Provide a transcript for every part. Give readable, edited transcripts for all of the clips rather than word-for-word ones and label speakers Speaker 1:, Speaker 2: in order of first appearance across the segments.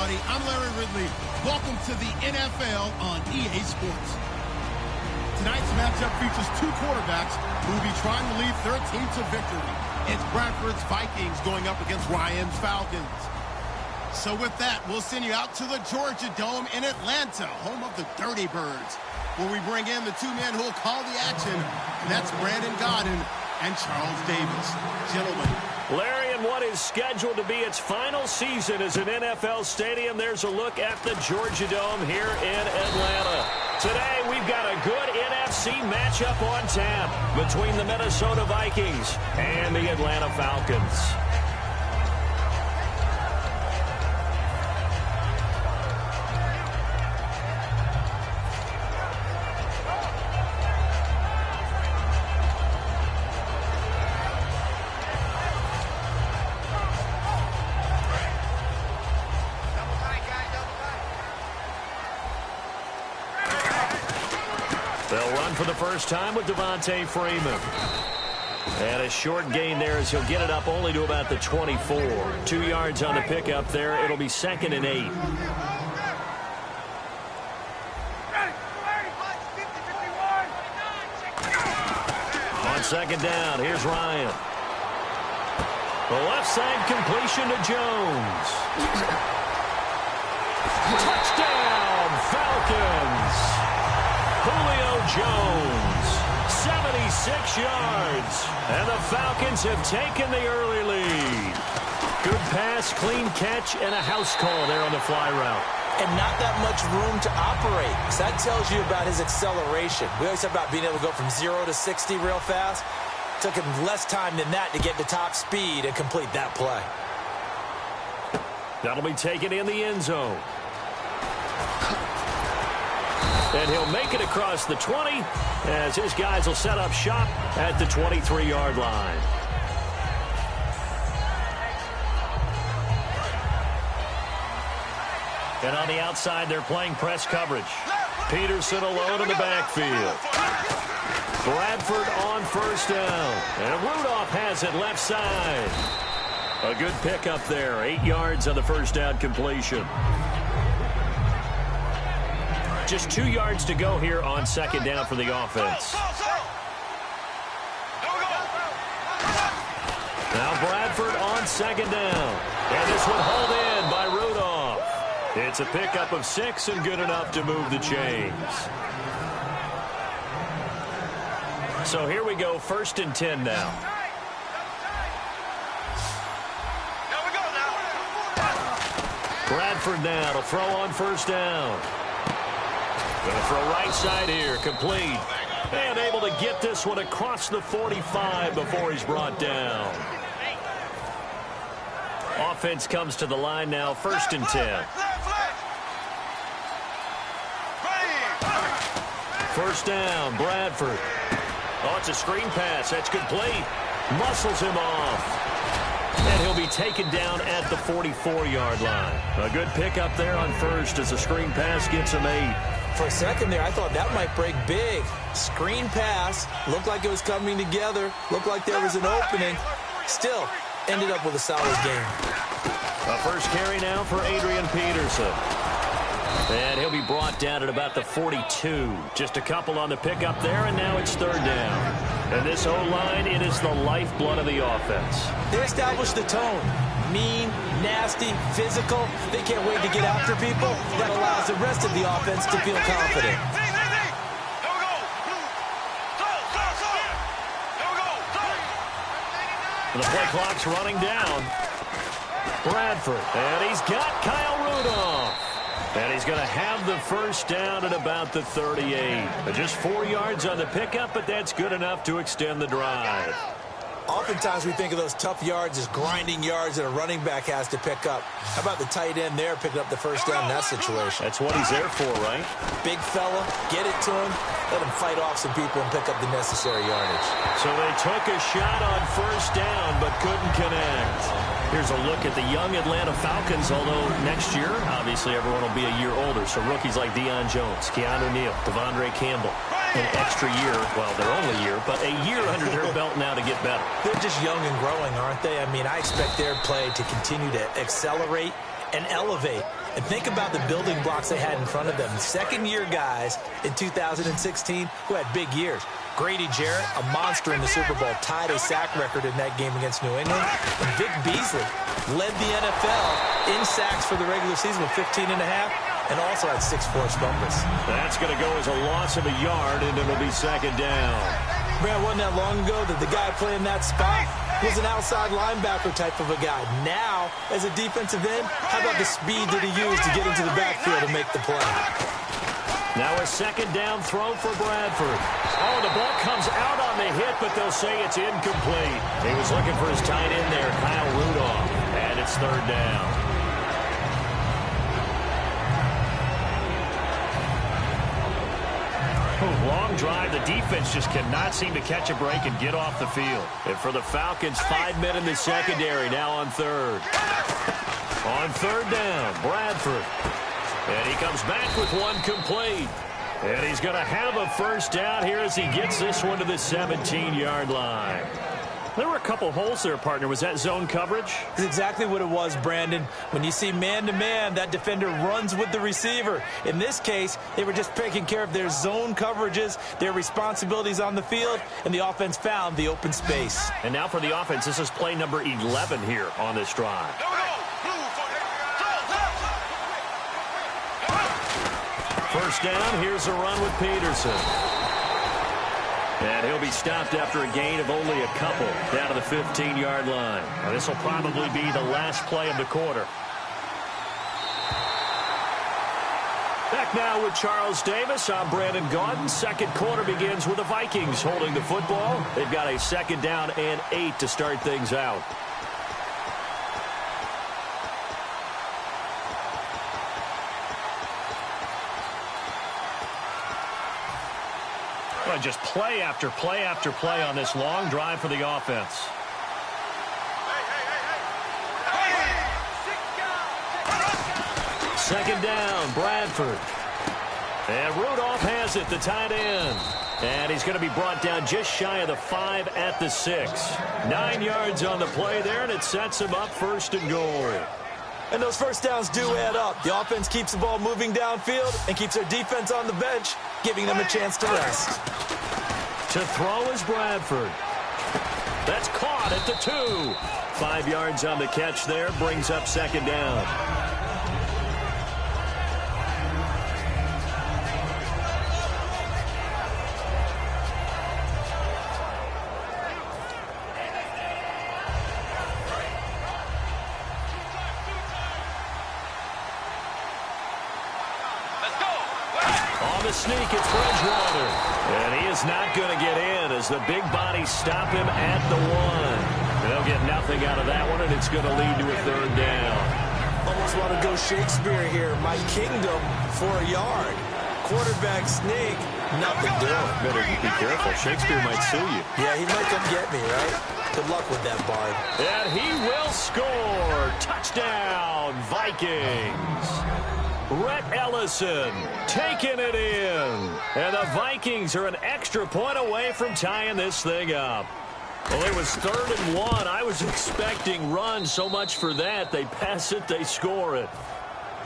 Speaker 1: everybody. I'm Larry Ridley. Welcome to the NFL on EA Sports. Tonight's matchup features two quarterbacks who will be trying to lead their team to victory. It's Bradford's Vikings going up against Ryan's Falcons. So with that, we'll send you out to the Georgia Dome in Atlanta, home of the Dirty Birds, where we bring in the two men who will call the action. That's Brandon Godden and Charles Davis. Gentlemen.
Speaker 2: Larry, in what is scheduled to be its final season as an NFL stadium, there's a look at the Georgia Dome here in Atlanta. Today, we've got a good NFC matchup on tap between the Minnesota Vikings and the Atlanta Falcons. They'll run for the first time with Devontae Freeman. And a short gain there as he'll get it up only to about the 24. 2 yards on the pickup there. It'll be 2nd and 8. On 2nd down, here's Ryan. The left side completion to Jones. Touchdown, Falcons. Julio Jones, 76 yards, and the Falcons have taken the early lead. Good pass, clean catch, and a house call there on the fly route.
Speaker 3: And not that much room to operate. So that tells you about his acceleration. We always talk about being able to go from 0 to 60 real fast. Took him less time than that to get to top speed and complete that play.
Speaker 2: That'll be taken in the end zone. And he'll make it across the 20 as his guys will set up shop at the 23-yard line. And on the outside, they're playing press coverage. Peterson alone in the backfield. Bradford on first down. And Rudolph has it left side. A good pickup there. 8 yards on the first down completion. Just 2 yards to go here on 2nd down for the offense. Now Bradford on 2nd down. And this one hauled in by Rudolph. It's a pickup of 6 and good enough to move the chains. So here we go, 1st and 10 now. Bradford now to throw on 1st down. Going to throw right side here, complete. And able to get this one across the 45 before he's brought down. Offense comes to the line now, 1st and 10. 1st down, Bradford. Oh, it's a screen pass. That's complete. Muscles him off. And he'll be taken down at the 44-yard line. A good pickup there on 1st as the screen pass gets him 8.
Speaker 3: For a second there, I thought that might break big. Screen pass. Looked like it was coming together. Looked like there was an opening. Still, ended up with a solid game.
Speaker 2: A first carry now for Adrian Peterson. And he'll be brought down at about the 42. Just a couple on the pickup there, and now it's 3rd down. And this O-line, it is the lifeblood of the offense.
Speaker 3: They established the tone. Mean, nasty, physical. They can't wait to get after people. That allows the rest of the offense to feel confident.
Speaker 2: The play clock's running down. Bradford, and he's got Kyle Rudolph. And he's going to have the first down at about the 38. Just 4 yards on the pickup, but that's good enough to extend the drive.
Speaker 3: Oftentimes we think of those tough yards as grinding yards that a running back has to pick up. How about the tight end there picking up the first down in that situation?
Speaker 2: That's what he's there for, right?
Speaker 3: Big fella, get it to him, let him fight off some people and pick up the necessary yardage.
Speaker 2: So they took a shot on first down but couldn't connect. Here's a look at the young Atlanta Falcons, although next year, obviously, everyone will be a year older. So rookies like Deion Jones, Keanu Neal, Devondre Campbell, an extra year, well, their only year, but a year under their belt now to get better.
Speaker 3: They're just young and growing, aren't they? I mean, I expect their play to continue to accelerate and elevate And think about the building blocks they had in front of them. Second-year guys in 2016 who had big years. Grady Jarrett, a monster in the Super Bowl, tied a sack record in that game against New England. And Vic Beasley led the NFL in sacks for the regular season with 15.5 and also had 6 forced fumbles.
Speaker 2: That's going to go as a loss of a yard, and it'll be second down.
Speaker 3: Brad, wasn't that long ago that the guy playing that spot was an outside linebacker type of a guy. Now, as a defensive end, how about the speed that he used to get into the backfield and make the play?
Speaker 2: Now a second down throw for Bradford. Oh, the ball comes out on the hit, but they'll say it's incomplete. He was looking for his tight end there, Kyle Rudolph, and it's third down. Long drive. The defense just cannot seem to catch a break and get off the field. And for the Falcons, 5 men in the secondary now on third. On third down, Bradford. And he comes back with one complete. And he's going to have a first down here as he gets this one to the 17-yard line. There were a couple holes there, partner. Was that zone coverage?
Speaker 3: That's exactly what it was, Brandon. When you see man-to-man, that defender runs with the receiver. In this case, they were just taking care of their zone coverages, their responsibilities on the field, and the offense found the open space.
Speaker 2: And now for the offense, this is play number 11 here on this drive. First down, here's a run with Peterson. And he'll be stopped after a gain of only a couple down to the 15-yard line. Now, this will probably be the last play of the quarter. Back now with Charles Davis. I'm Brandon Gaudin. Second quarter begins with the Vikings holding the football. They've got a second down and 8 to start things out. Well, just play after play after play on this long drive for the offense. Second down, Bradford. And Rudolph has it, the tight end. And he's going to be brought down just shy of the 5 at the 6. 9 yards on the play there, and it sets him up first and goal.
Speaker 3: And those first downs do add up. The offense keeps the ball moving downfield and keeps their defense on the bench, giving them a chance to rest.
Speaker 2: To throw is Bradford. That's caught at the 2. 5 yards on the catch there, brings up second down. Sneak, it's Bridgewater. And he is not going to get in as the big bodies stop him at the 1. They'll get nothing out of that one, and it's going to lead to a third down.
Speaker 3: Almost want to go Shakespeare here. My kingdom for a yard. Quarterback sneak, nothing doing.
Speaker 2: Better be careful. Shakespeare might sue you.
Speaker 3: Yeah, he might come get me, right? Good luck with that, Bard.
Speaker 2: And he will score. Touchdown, Vikings. Rhett Ellison taking it in. And the Vikings are an extra point away from tying this thing up. Well, it was 3rd and 1. I was expecting runs, so much for that. They pass it, they score it.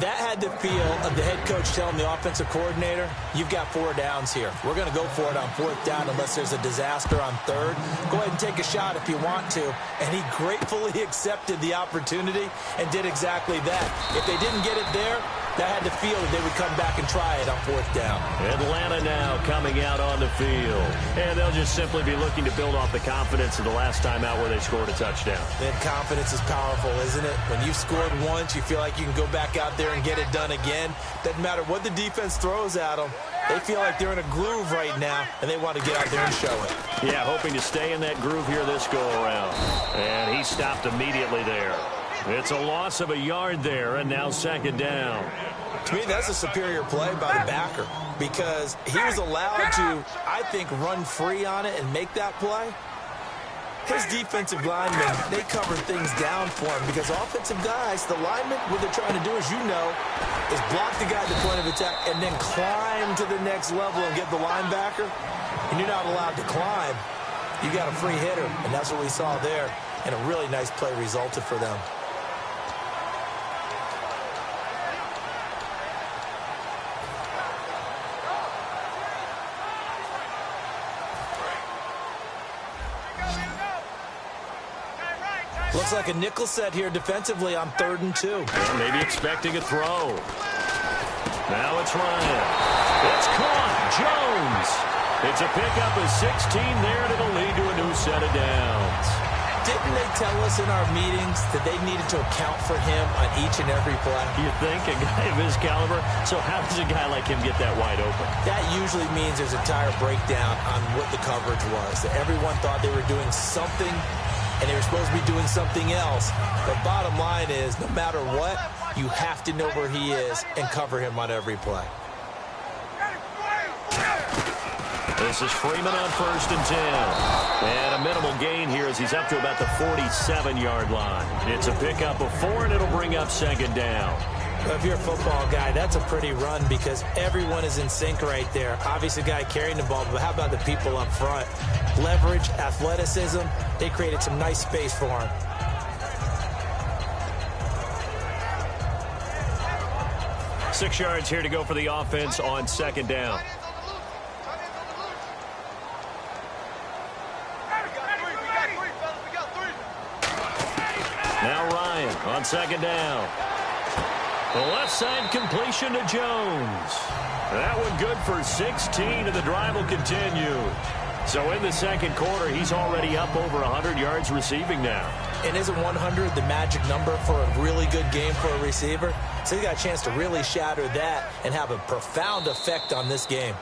Speaker 3: That had the feel of the head coach telling the offensive coordinator, you've got 4 downs here. We're going to go for it on 4th down unless there's a disaster on 3rd. Go ahead and take a shot if you want to. And he gratefully accepted the opportunity and did exactly that. If they didn't get it there, that had the feel that they would come back and try it on 4th down.
Speaker 2: Atlanta now coming out on the field. And they'll just simply be looking to build off the confidence of the last time out where they scored a touchdown.
Speaker 3: And confidence is powerful, isn't it? When you've scored once, you feel like you can go back out there and get it done again. Doesn't matter what the defense throws at them. They feel like they're in a groove right now, and they want to get out there and show it.
Speaker 2: Yeah, hoping to stay in that groove here this go-around. And he stopped immediately there. It's a loss of a yard there, and now second down.
Speaker 3: To me, that's a superior play by the backer because he was allowed to, I think, run free on it and make that play. His defensive linemen, they cover things down for him because offensive guys, the linemen, what they're trying to do, as you know, is block the guy at the point of attack and then climb to the next level and get the linebacker. And you're not allowed to climb. You got a free hitter, and that's what we saw there. And a really nice play resulted for them. Looks like a nickel set here defensively on 3rd and 2.
Speaker 2: Yeah, maybe expecting a throw. Now it's Ryan. It's caught. Jones. It's a pickup of 16 there, and it'll lead to a new set of downs.
Speaker 3: Didn't they tell us in our meetings that they needed to account for him on each and every play?
Speaker 2: You think? A guy of his caliber? So how does a guy like him get that wide open?
Speaker 3: That usually means there's a tire breakdown on what the coverage was. That everyone thought they were doing something, and they were supposed to be doing something else. But bottom line is, no matter what, you have to know where he is and cover him on every play.
Speaker 2: This is Freeman on 1st and 10. And a minimal gain here as he's up to about the 47-yard line. It's a pickup of 4, and it'll bring up 2nd down.
Speaker 3: If you're a football guy, that's a pretty run because everyone is in sync right there. Obviously, the guy carrying the ball, but how about the people up front? Leverage, athleticism, they created some nice space for him.
Speaker 2: Six yards here to go for the offense on 2nd down. Now Ryan on 2nd down. The left side completion to Jones. That one good for 16, and the drive will continue. So in the 2nd quarter, he's already up over 100 yards receiving now.
Speaker 3: And isn't 100 the magic number for a really good game for a receiver? So he got a chance to really shatter that and have a profound effect on this game.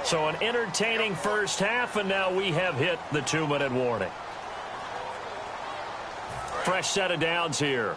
Speaker 2: So an entertaining first half, and now we have hit the 2-minute warning. Fresh set of downs here.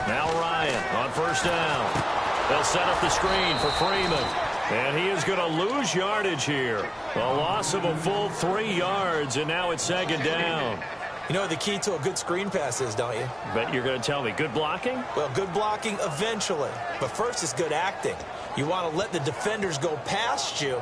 Speaker 2: Now Ryan on 1st down. They'll set up the screen for Freeman. And he is going to lose yardage here. A loss of a full 3 yards, and now it's 2nd down.
Speaker 3: You know what the key to a good screen pass is, don't you?
Speaker 2: Bet you're going to tell me. Good blocking?
Speaker 3: Well, good blocking eventually. But first is good acting. You want to let the defenders go past you,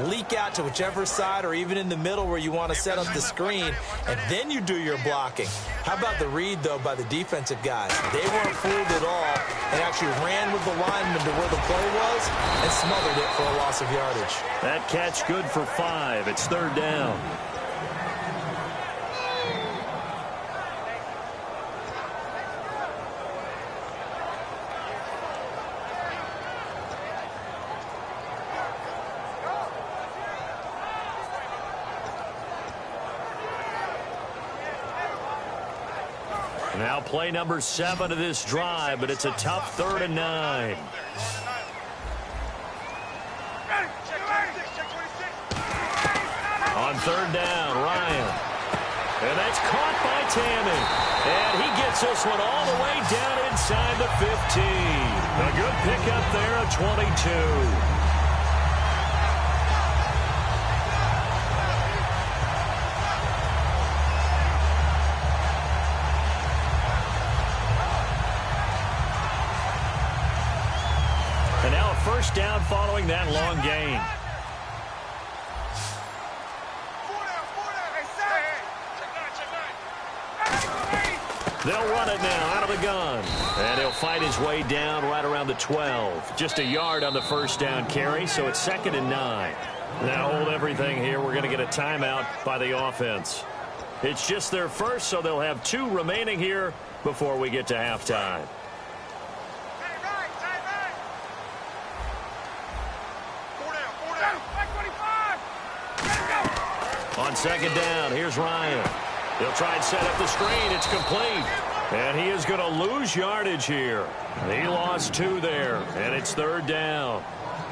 Speaker 3: leak out to whichever side or even in the middle where you want to set up the screen, and then you do your blocking. How about the read, though, by the defensive guys? They weren't fooled at all and actually ran with the lineman to where the play was and smothered it for a loss of yardage.
Speaker 2: That catch good for 5. It's 3rd down. Now play number 7 of this drive, but it's a tough 3rd and 9. On 3rd down, Ryan. And that's caught by Tammy. And he gets this one all the way down inside the 15. A good pickup there of 22. And now a first down following that long gain. They'll run it now out of the gun. And he'll fight his way down right around the 12. Just a yard on the first down carry, so it's 2nd and 9. Now hold everything here. We're going to get a timeout by the offense. It's just their first, so they'll have 2 remaining here before we get to halftime. On 2nd down, here's Ryan. He'll try and set up the screen. It's complete. And he is going to lose yardage here. He lost 2 there, and it's 3rd down.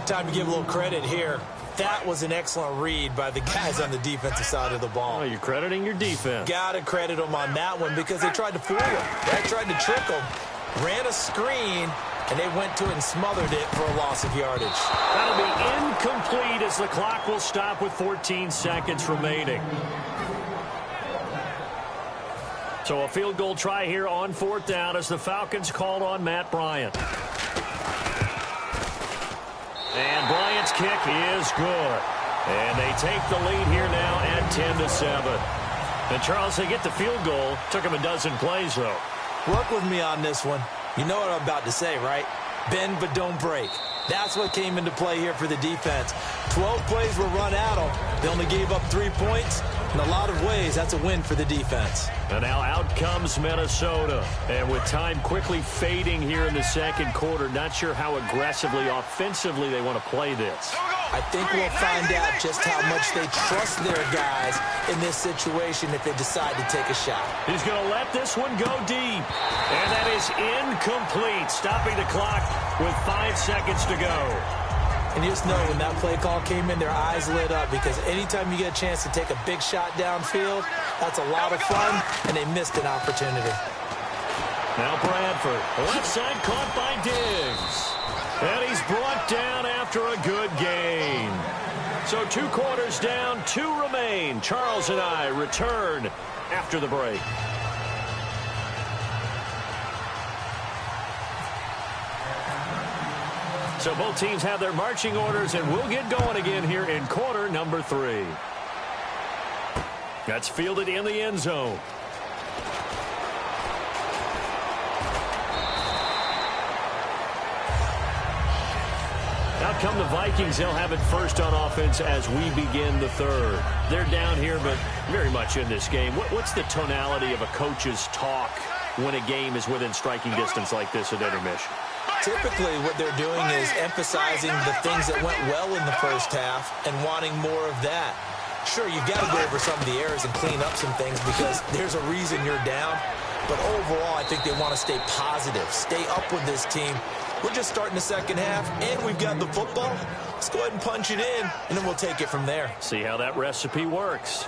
Speaker 3: Time to give a little credit here. That was an excellent read by the guys on the defensive side of the ball.
Speaker 2: Oh, you're crediting your defense.
Speaker 3: Got to credit them on that one because they tried to fool him. They tried to trick him. Ran a screen, and they went to it and smothered it for a loss of yardage.
Speaker 2: That'll be incomplete as the clock will stop with 14 seconds remaining. So a field goal try here on 4th down as the Falcons called on Matt Bryant. And Bryant's kick is good. And they take the lead here now at 10-7. And Charles, they get the field goal. Took him a dozen plays, though.
Speaker 3: Work with me on this one. You know what I'm about to say, right? Bend but don't break. That's what came into play here for the defense. 12 plays were run at them. They only gave up 3 points. In a lot of ways, that's a win for the defense.
Speaker 2: And now out comes Minnesota. And with time quickly fading here in the second quarter, not sure how aggressively, offensively they want to play this.
Speaker 3: I think we'll find out just how much they trust their guys in this situation if they decide to take a shot.
Speaker 2: He's going to let this one go deep. And that is incomplete, stopping the clock with 5 seconds to go.
Speaker 3: And you just know when that play call came in, their eyes lit up, because anytime you get a chance to take a big shot downfield, that's a lot of fun, and they missed an opportunity.
Speaker 2: Now Bradford, left side caught by Diggs. And he's brought down after a good gain. So 2 quarters down, 2 remain. Charles and I return after the break. So both teams have their marching orders, and we'll get going again here in quarter number 3. That's fielded in the end zone. Out come the Vikings. They'll have it first on offense as we begin the third. They're down here, but very much in this game. What's the tonality of a coach's talk when a game is within striking distance like this at intermission?
Speaker 3: Typically, what they're doing is emphasizing the things that went well in the first half and wanting more of that. Sure, you've got to go over some of the errors and clean up some things because there's a reason you're down. But overall, I think they want to stay positive, stay up with this team. We're just starting the second half, and we've got the football. Let's go ahead and punch it in, and then we'll take it from there.
Speaker 2: See how that recipe works.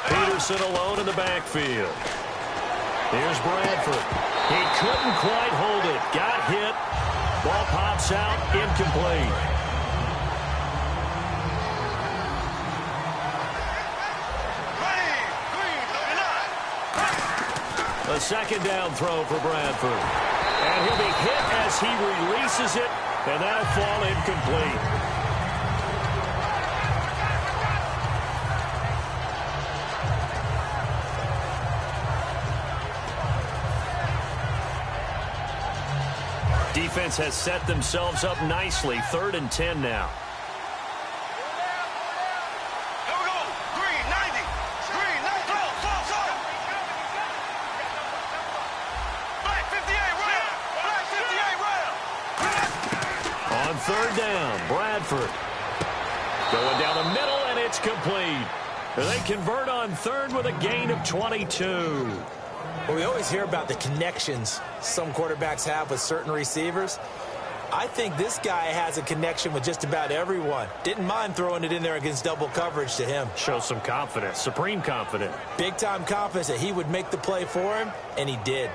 Speaker 2: Peterson alone in the backfield. Here's Bradford. He couldn't quite hold it. Got hit. Ball pops out. Incomplete. A second down throw for Bradford. And he'll be hit as he releases it, and that'll fall incomplete. Defense has set themselves up nicely. 3rd and 10 now. On 3rd down, Bradford. Going down the middle, and it's complete. They convert on 3rd with a gain of 22.
Speaker 3: Well, we always hear about the connections some quarterbacks have with certain receivers. I think this guy has a connection with just about everyone. Didn't mind throwing it in there against double coverage to him.
Speaker 2: Shows some confidence, supreme confidence.
Speaker 3: Big-time confidence that he would make the play for him, and he did.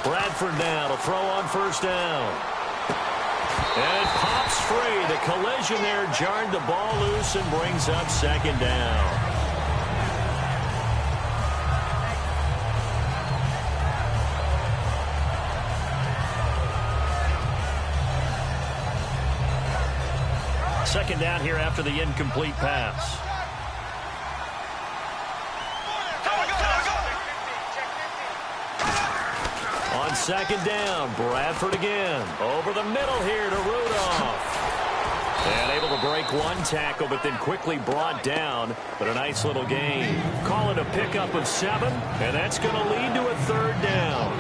Speaker 2: Bradford now to throw on 1st down. And it pops free. The collision there jarred the ball loose and brings up 2nd down. Second down here after the incomplete pass. On 2nd down, Bradford again. Over the middle here to Rudolph. And able to break one tackle, but then quickly brought down. But a nice little gain. Call it a pickup of 7, and that's going to lead to a 3rd down.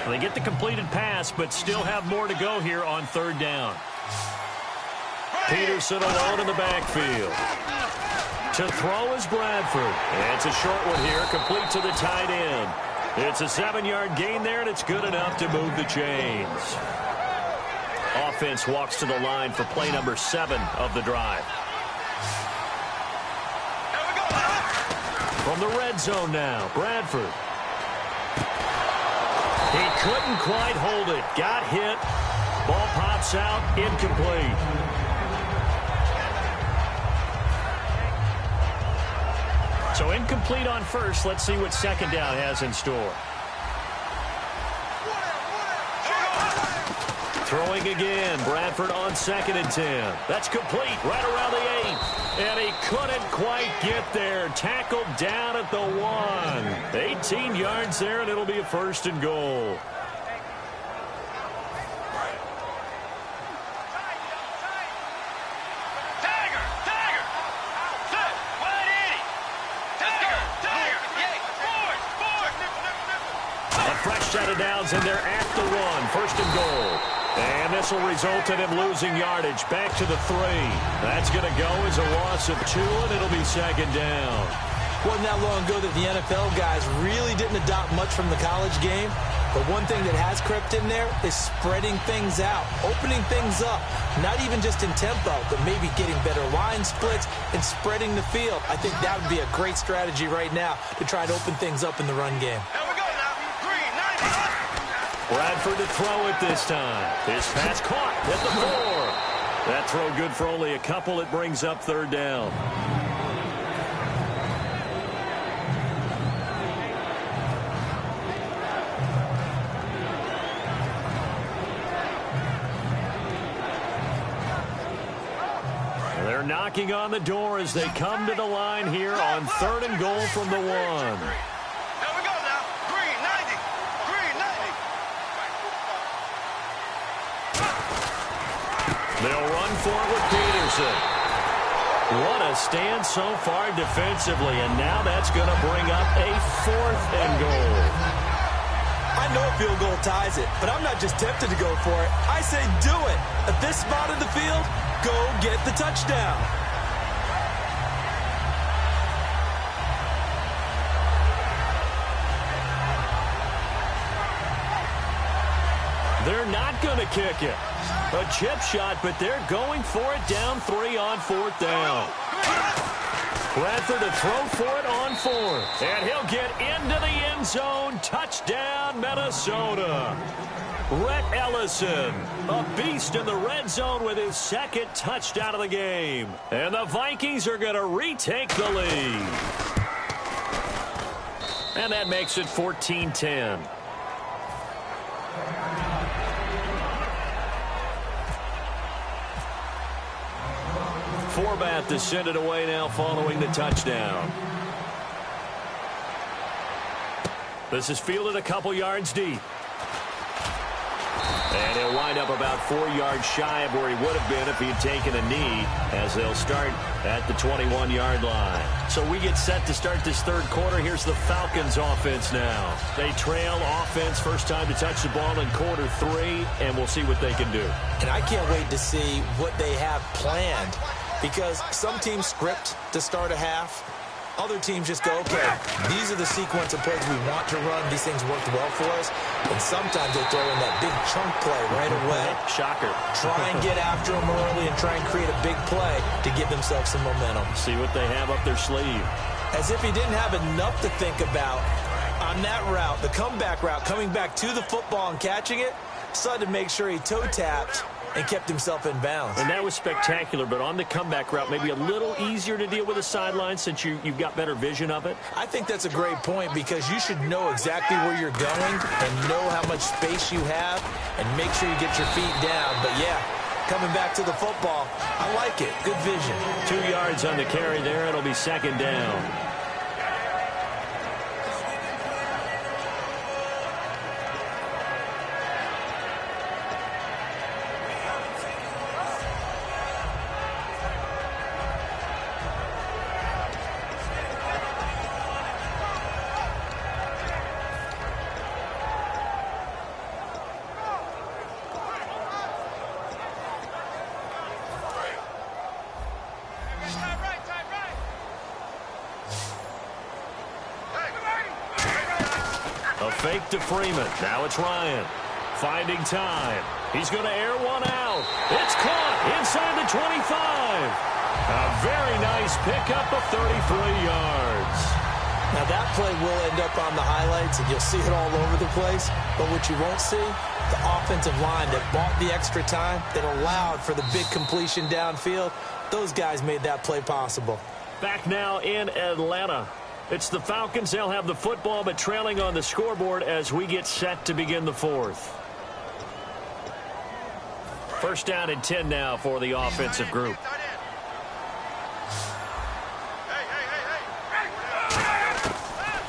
Speaker 2: They get the completed pass, but still have more to go here on 3rd down. Peterson alone in the backfield. To throw is Bradford. And it's a short one here, complete to the tight end. It's a 7-yard gain there, and it's good enough to move the chains. Offense walks to the line for play number 7 of the drive. From the red zone now, Bradford. He couldn't quite hold it. Got hit. Ball pops Drops out, incomplete. So incomplete on first. Let's see what second down has in store. Throwing again. Bradford on 2nd and 10. That's complete right around the 8. And he couldn't quite get there. Tackled down at the 1. 18 yards there, and it'll be a 1st and goal. A fresh set of downs, and they're at the 1. 1st and goal. And this will result in him losing yardage. Back to the 3. That's going to go as a loss of 2, and it'll be 2nd down.
Speaker 3: Wasn't that long ago that the NFL guys really didn't adopt much from the college game. But one thing that has crept in there is spreading things out, opening things up, not even just in tempo, but maybe getting better line splits and spreading the field. I think that would be a great strategy right now to try to open things up in the run game.
Speaker 2: Bradford to throw it this time. His pass caught at the 4. That throw good for only a couple. It brings up 3rd down. They're knocking on the door as they come to the line here on 3rd and goal from the 1. They'll run for it with Peterson. What a stand so far defensively, and now that's going to bring up a 4th and goal.
Speaker 3: I know a field goal ties it, but I'm not just tempted to go for it. I say do it. At this spot in the field, go get the touchdown.
Speaker 2: They're not going to kick it. A chip shot, but they're going for it down 3 on 4th down. Bradford to throw for it on 4th. And he'll get into the end zone. Touchdown, Minnesota. Rhett Ellison, a beast in the red zone with his 2nd touchdown of the game. And the Vikings are going to retake the lead. And that makes it 14-10. Forbath to send it away now following the touchdown. This is fielded a couple yards deep. And he'll wind up about 4 yards shy of where he would have been if he had taken a knee, as they'll start at the 21-yard line. So we get set to start this 3rd quarter. Here's the Falcons offense now. They trail offense, first time to touch the ball in quarter 3, and we'll see what they can do.
Speaker 3: And I can't wait to see what they have planned, because some teams script to start a half. Other teams just go, okay, these are the sequence of plays we want to run. These things worked well for us. And sometimes they throw in that big chunk play right away.
Speaker 2: Shocker.
Speaker 3: Try and get after them early and try and create a big play to give themselves some momentum.
Speaker 2: See what they have up their sleeve.
Speaker 3: As if he didn't have enough to think about on that route, the comeback route, coming back to the football and catching it, decided to make sure he toe-tapped and kept himself in bounds.
Speaker 2: And that was spectacular, but on the comeback route, maybe a little easier to deal with the sideline since you've got better vision of it.
Speaker 3: I think that's a great point, because you should know exactly where you're going and know how much space you have and make sure you get your feet down. But, yeah, coming back to the football, I like it. Good vision.
Speaker 2: 2 yards on the carry there. It'll be 2nd down. Fake to Freeman. Now it's Ryan. Finding time. He's going to air one out. It's caught inside the 25. A very nice pickup of 33 yards.
Speaker 3: Now, that play will end up on the highlights, and you'll see it all over the place. But what you won't see, the offensive line that bought the extra time, that allowed for the big completion downfield, those guys made that play possible.
Speaker 2: Back now in Atlanta. It's the Falcons. They'll have the football, but trailing on the scoreboard as we get set to begin the fourth. First down and 10 now for the offensive group.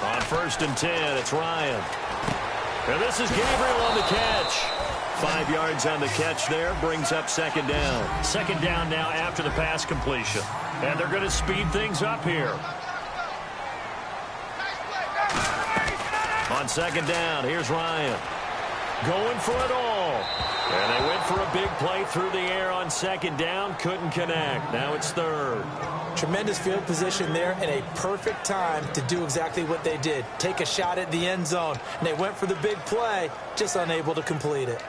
Speaker 2: On first and 10, it's Ryan. And this is Gabriel on the catch. 5 yards on the catch there, brings up second down. Second down now after the pass completion. And they're going to speed things up here. On second down, here's Ryan. Going for it all. And they went for a big play through the air on second down. Couldn't connect. Now it's third.
Speaker 3: Tremendous field position there and a perfect time to do exactly what they did. Take a shot at the end zone. And they went for the big play, just unable to complete it.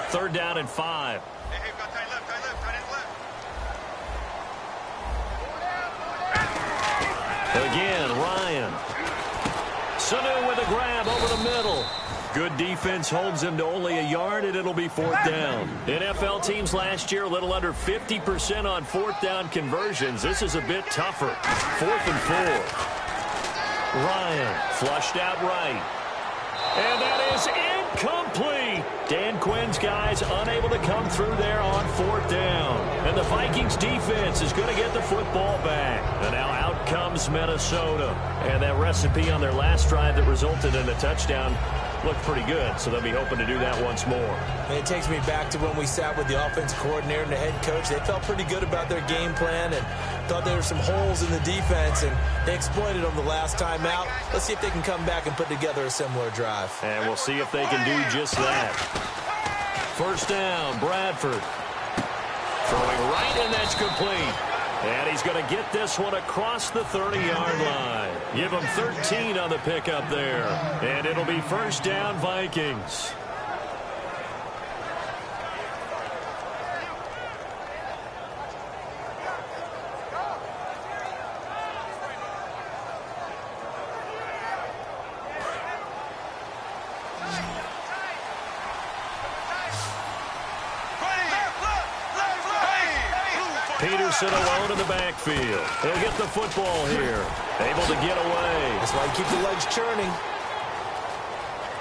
Speaker 2: Third down and 5. Again, Ryan. Sanu with a grab over the middle. Good defense holds him to only a yard, and it'll be fourth down. NFL teams last year a little under 50% on fourth down conversions. This is a bit tougher. 4th and 4. Ryan flushed out right. And that is incomplete. Dan Quinn's guys unable to come through there on fourth down. And the Vikings defense is going to get the football back. And now out comes Minnesota. And that recipe on their last drive that resulted in a touchdown looked pretty good, so they'll be hoping to do that once more.
Speaker 3: And it takes me back to when we sat with the offensive coordinator and the head coach. They felt pretty good about their game plan and thought there were some holes in the defense, and they exploited them the last time out. Let's see if they can come back and put together a similar drive.
Speaker 2: And we'll see if they can do just that. First down, Bradford. Throwing right, and that's complete. And he's going to get this one across the 30-yard line. Give him 13 on the pickup there. And it'll be first down, Vikings. Peterson alone in the backfield. He'll get the football here. Able to get away.
Speaker 3: That's why you keep the legs churning.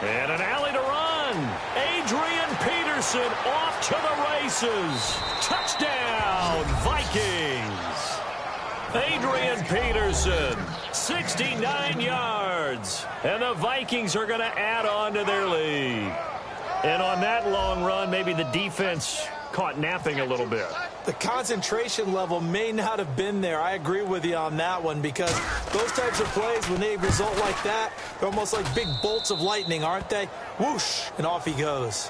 Speaker 2: And an alley to run. Adrian Peterson off to the races. Touchdown, Vikings. Adrian Peterson, 69 yards. And the Vikings are going to add on to their lead. And on that long run, maybe the defense caught napping a little bit.
Speaker 3: The concentration level may not have been there. I agree with you on that one, because those types of plays, when they result like that, they're almost like big bolts of lightning, aren't they? Whoosh, and off he goes.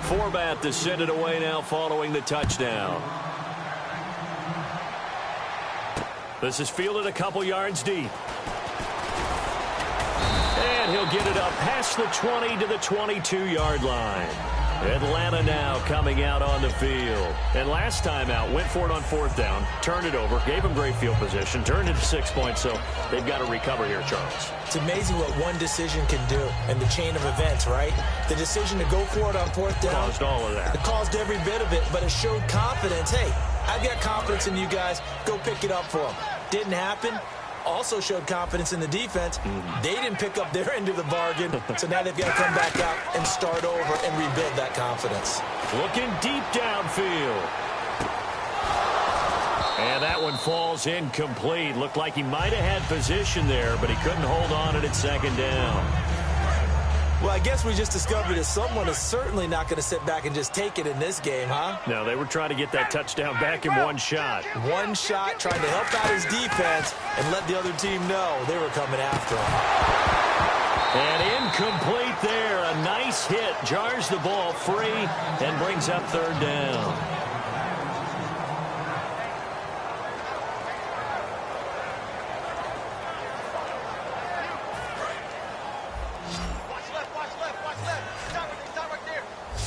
Speaker 2: Forbat to send it away now following the touchdown. This is fielded a couple yards deep. And he'll get it up past the 20 to the 22-yard line. Atlanta now coming out on the field. And last time out, went for it on fourth down, turned it over, gave him great field position, turned it to 6 points, so they've got to recover here, Charles.
Speaker 3: It's amazing what one decision can do in the chain of events, right? The decision to go for it on fourth down
Speaker 2: caused all of that.
Speaker 3: It caused every bit of it, but it showed confidence. Hey, I've got confidence in you guys. Go pick it up for them. Didn't happen. Also showed confidence in the defense. They didn't pick up their end of the bargain, so now they've got to come back out and start over and rebuild that confidence.
Speaker 2: Looking deep downfield. And that one falls incomplete. Looked like he might have had position there, but he couldn't hold on at second down.
Speaker 3: Well, I guess we just discovered that someone is certainly not going to sit back and just take it in this game, huh?
Speaker 2: No, they were trying to get that touchdown back in one shot.
Speaker 3: One shot, trying to help out his defense and let the other team know they were coming after him.
Speaker 2: And incomplete there. A nice hit. Jars the ball free and brings up third down.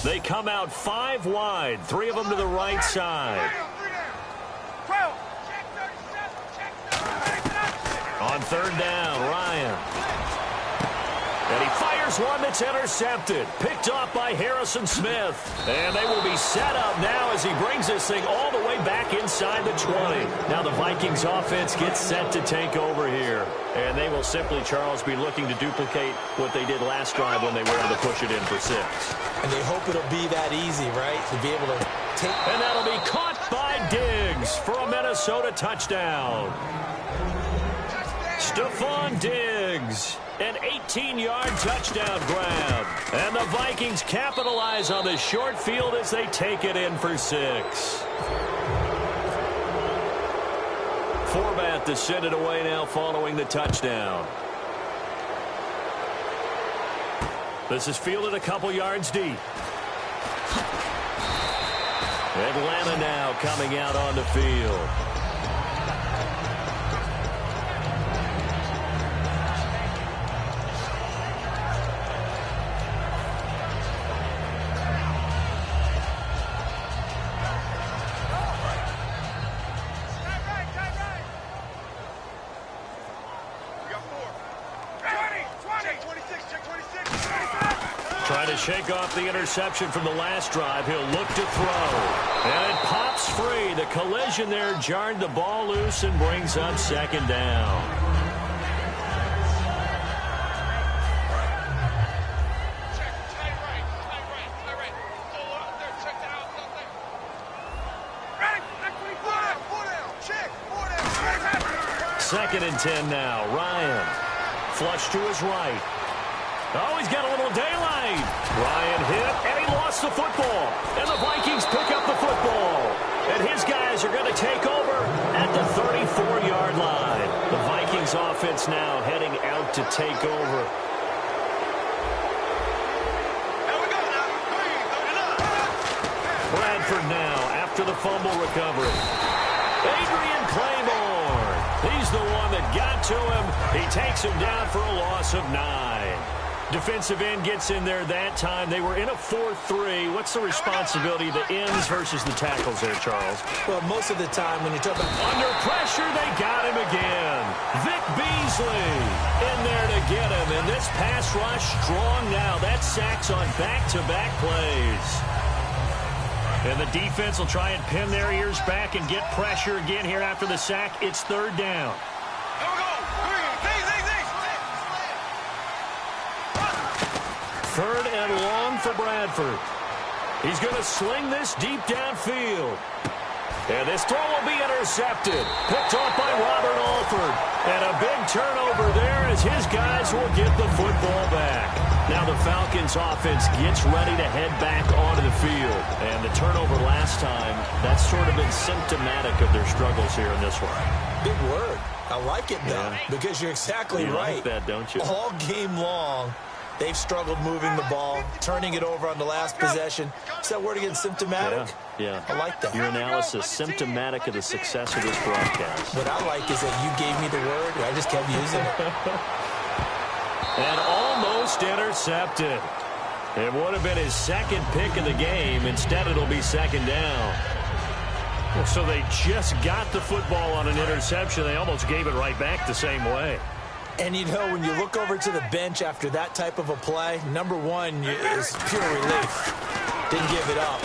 Speaker 2: They come out 5 wide, 3 of them to the right side. On 3rd down, Ryan. And he fires one that's intercepted. Picked off by Harrison Smith. And they will be set up now as he brings this thing all the way back inside the 20. Now the Vikings offense gets set to take over here. And they will simply, Charles, be looking to duplicate what they did last drive when they were able to push it in for 6.
Speaker 3: And they hope it'll be that easy, right? To be able to take...
Speaker 2: And that'll be caught by Diggs for a Minnesota touchdown. Stephon Diggs, an 18-yard touchdown grab. And the Vikings capitalize on the short field as they take it in for 6. Forbat to send it away now following the touchdown. This is fielded a couple yards deep. Atlanta now coming out on the field. Trying to shake off the interception from the last drive. He'll look to throw. And it pops free. The collision there jarred the ball loose and brings up 2nd down. Second and 10 now. Ryan. Flush to his right. Oh, he's got a little daylight. Ryan hit, and he lost the football. And the Vikings pick up the football. And his guys are going to take over at the 34-yard line. The Vikings offense now heading out to take over. Bradford now after the fumble recovery. Adrian Claiborne. He's the one that got to him. He takes him down for a loss of 9. Defensive end gets in there that time. They were in a 4-3. What's the responsibility of the ends versus the tackles there, Charles?
Speaker 3: Well, most of the time when you talk about...
Speaker 2: Under pressure, they got him again. Vic Beasley in there to get him. And this pass rush strong now. That's sacks on back-to-back plays. And the defense will try and pin their ears back and get pressure again here after the sack. It's 3rd down. Third and long for Bradford. He's going to sling this deep downfield. And this throw will be intercepted. Picked off by Robert Alford. And a big turnover there as his guys will get the football back. Now the Falcons offense gets ready to head back onto the field. And the turnover last time, that's sort of been symptomatic of their struggles here in this one.
Speaker 3: Big word. I like it, though, because you're exactly right.
Speaker 2: You like that, don't you?
Speaker 3: All game long, they've struggled moving the ball, turning it over on the last possession. Is that word again, symptomatic?
Speaker 2: Yeah.
Speaker 3: I like that.
Speaker 2: Your analysis, symptomatic of the success of this broadcast.
Speaker 3: What I like is that you gave me the word, and I just kept using it.
Speaker 2: And almost intercepted. It would have been his 2nd pick of the game. Instead, it'll be 2nd down. Well, so they just got the football on an interception. They almost gave it right back the same way.
Speaker 3: And, you know, when you look over to the bench after that type of a play, number one is pure relief. Didn't give it up.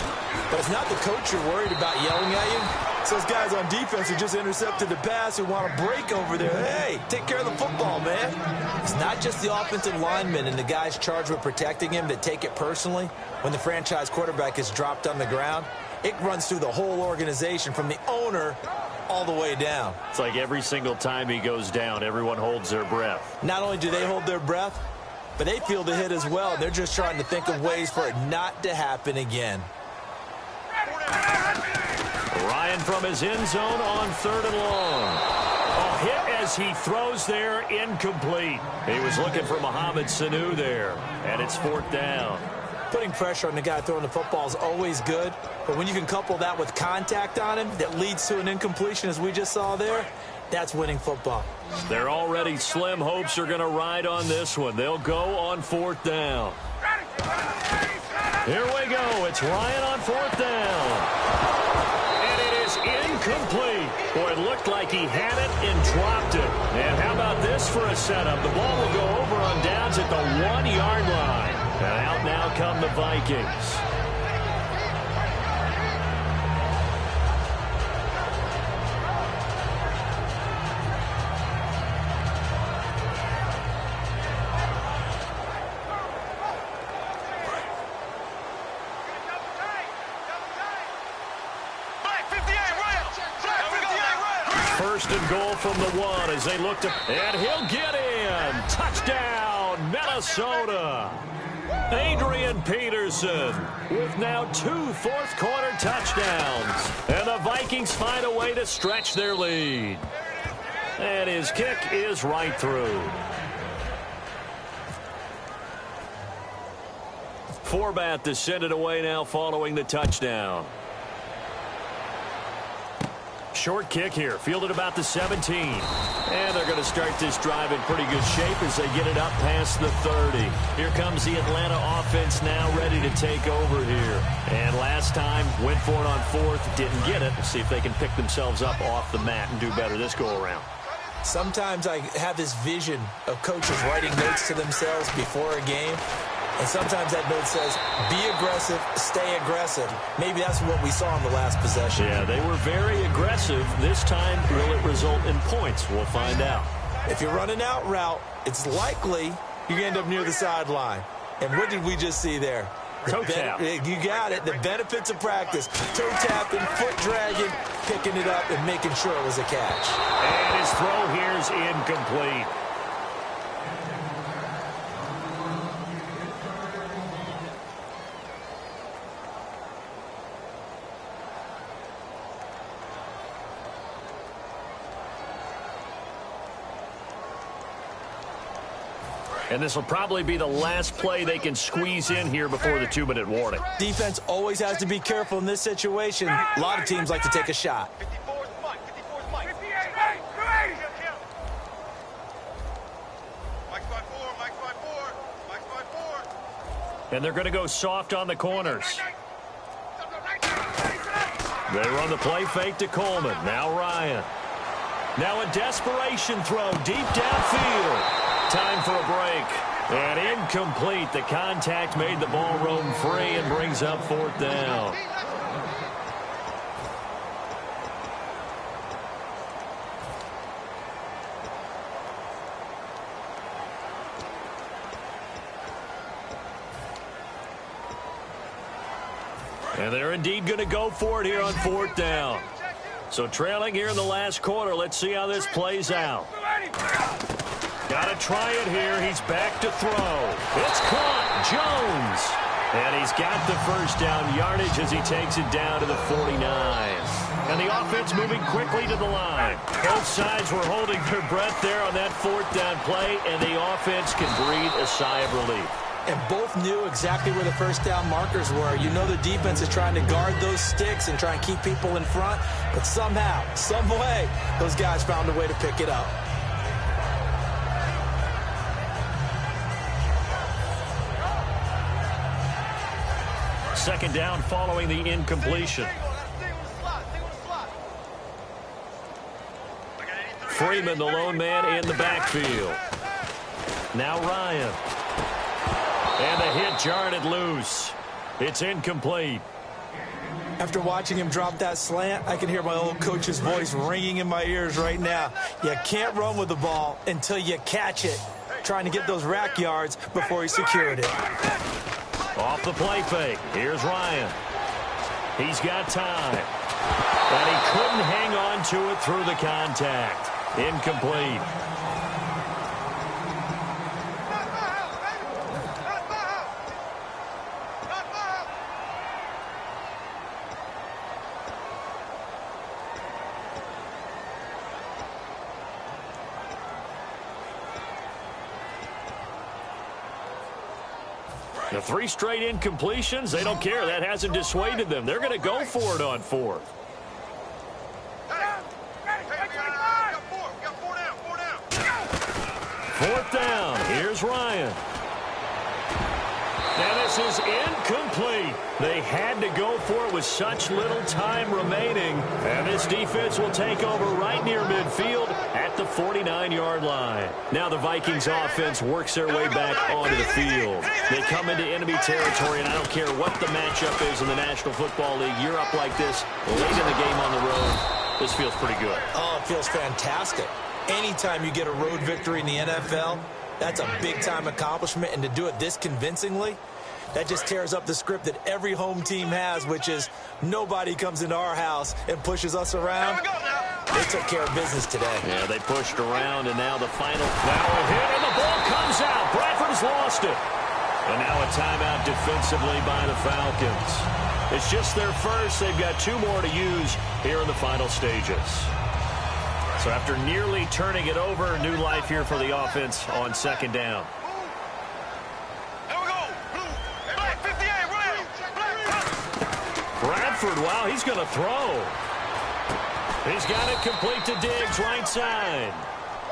Speaker 3: But it's not the coach you're worried about yelling at you. It's those guys on defense who just intercepted the pass who want to break over there. Hey, take care of the football, man. It's not just the offensive linemen and the guys charged with protecting him that take it personally. When the franchise quarterback is dropped on the ground, it runs through the whole organization from the owner all the way down.
Speaker 2: It's like every single time he goes down, everyone holds their breath.
Speaker 3: Not only do they hold their breath, but they feel the hit as well. They're just trying to think of ways for it not to happen again.
Speaker 2: Ryan from his end zone on 3rd and long. A hit as he throws there, incomplete. He was looking for Mohamed Sanu there, and it's 4th down.
Speaker 3: Putting pressure on the guy throwing the football is always good, but when you can couple that with contact on him that leads to an incompletion, as we just saw there, that's winning football.
Speaker 2: Their already slim hopes are going to ride on this one. They'll go on 4th down. Here we go. It's Ryan on 4th down. And it is incomplete. Boy, it looked like he had it and dropped it. And how about this for a setup? The ball will go over on downs at the 1-yard line. And out now come the Vikings. First and goal from the 1 as they look to... And he'll get in. Touchdown, Minnesota. Adrian Peterson with now 2 fourth-quarter touchdowns. And the Vikings find a way to stretch their lead. And his kick is right through. Forbath to send it away now following the touchdown. Short kick here, fielded about the 17. And they're going to start this drive in pretty good shape as they get it up past the 30. Here comes the Atlanta offense now ready to take over here. And last time, went for it on 4th, didn't get it. Let's see if they can pick themselves up off the mat and do better this go-around.
Speaker 3: Sometimes I have this vision of coaches writing notes to themselves before a game. And sometimes that note says, be aggressive, stay aggressive. Maybe that's what we saw in the last possession.
Speaker 2: Yeah, they were very aggressive. This time, will it result in points? We'll find out.
Speaker 3: If you're running out route, it's likely you end up near the sideline. And what did we just see there?
Speaker 2: Toe tap.
Speaker 3: You got it. The benefits of practice. Toe tapping, foot dragging, picking it up, and making sure it was a catch.
Speaker 2: And his throw here's incomplete. And this will probably be the last play they can squeeze in here before the 2-minute warning.
Speaker 3: Defense always has to be careful in this situation. A lot of teams like to take a shot.
Speaker 2: And they're going to go soft on the corners. They run the play fake to Coleman. Now Ryan. Now a desperation throw deep downfield. Time for a break. And incomplete. The contact made the ball roam free and brings up 4th down. And they're indeed going to go for it here on 4th down. So trailing here in the last quarter. Let's see how this plays out. Got to try it here. He's back to throw. It's caught. Jones. And he's got the first down yardage as he takes it down to the 49. And the offense moving quickly to the line. Both sides were holding their breath there on that 4th down play, and the offense can breathe a sigh of relief.
Speaker 3: And both knew exactly where the first down markers were. You know the defense is trying to guard those sticks and try and keep people in front. But somehow, some way, those guys found a way to pick it up.
Speaker 2: Second down following the incompletion. Freeman, the lone man in the backfield. Now Ryan. And the hit jarred it loose. It's incomplete.
Speaker 3: After watching him drop that slant, I can hear my old coach's voice ringing in my ears right now. You can't run with the ball until you catch it. Trying to get those rack yards before he secured it.
Speaker 2: Off the play fake. Here's Ryan. He's got time. And he couldn't hang on to it through the contact. Incomplete. The 3 straight incompletions, they don't care. That hasn't dissuaded them. They're going to go for it on 4th. Fourth down. Here's Ryan. And this is incomplete. They had to go for it with such little time remaining. And this defense will take over right near midfield at the 49-yard line. Now the Vikings offense works their way back onto the field. They come into enemy territory, and I don't care what the matchup is in the National Football League. You're up like this late in the game on the road. This feels pretty good.
Speaker 3: Oh, it feels fantastic. Anytime you get a road victory in the NFL, that's a big-time accomplishment. And to do it this convincingly, that just tears up the script that every home team has, which is nobody comes into our house and pushes us around. They took care of business today.
Speaker 2: Yeah, they pushed around, and now the final. Now a hit, and the ball comes out. Bradford's lost it. And now a timeout defensively by the Falcons. It's just their first. They've got 2 more to use here in the final stages. So after nearly turning it over, new life here for the offense on second down. Bradford, wow, he's going to throw. He's got it complete to Diggs, right side.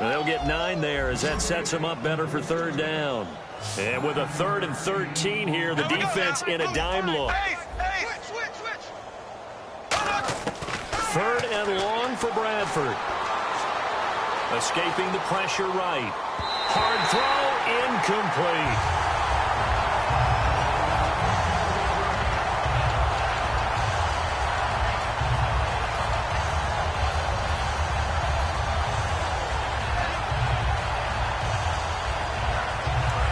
Speaker 2: And they'll get 9 there as that sets him up better for third down. And with a 3rd and 13 here, the defense in a dime look. 3rd and long for Bradford. Escaping the pressure right. Hard throw, incomplete.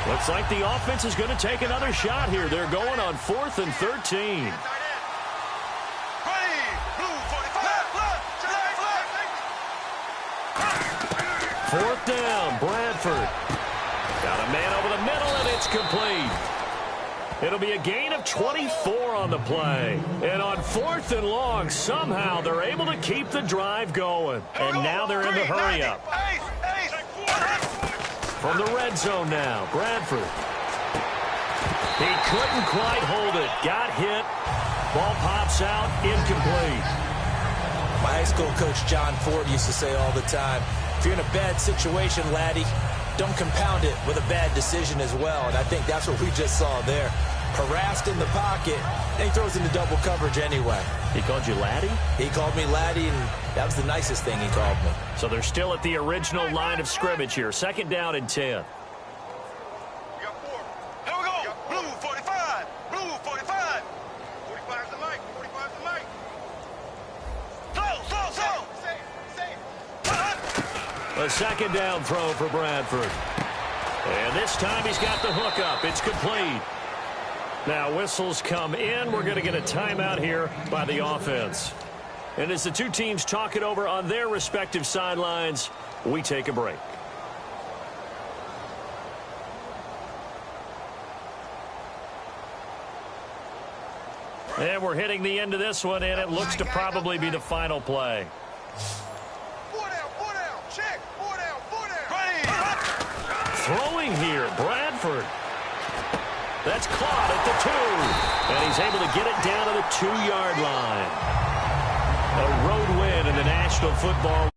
Speaker 2: Looks like the offense is going to take another shot here. They're going on 4th and 13. 4th down, Bradford. Got a man over the middle, and it's complete. It'll be a gain of 24 on the play. And on 4th and long, somehow they're able to keep the drive going. And now they're in the hurry-up. From the red zone now, Bradford. He couldn't quite hold it. Got hit. Ball pops out, incomplete.
Speaker 3: My high school coach, John Ford, used to say all the time, if you're in a bad situation, laddie, don't compound it with a bad decision as well. And I think that's what we just saw there. Harassed in the pocket, and he throws into double coverage anyway.
Speaker 2: He called you laddie?
Speaker 3: He called me laddie, and that was the nicest thing he called me.
Speaker 2: So they're still at the original line of scrimmage here. 2nd down and 10.
Speaker 4: We got 4. Here we go. Blue 45. Blue 45. 45's the mic. 45's the mic. Slow.
Speaker 2: A 2nd down throw for Bradford. And this time he's got the hook up. It's complete. Now whistles come in. We're going to get a timeout here by the offense. And as the 2 teams talk it over on their respective sidelines, we take a break. And we're hitting the end of this one, and it looks to probably be the final play.
Speaker 4: 4 down. Check. 4 down.
Speaker 2: Throwing here, Bradford. That's caught at the 2. And he's able to get it down to the 2-yard line. A road win in the National Football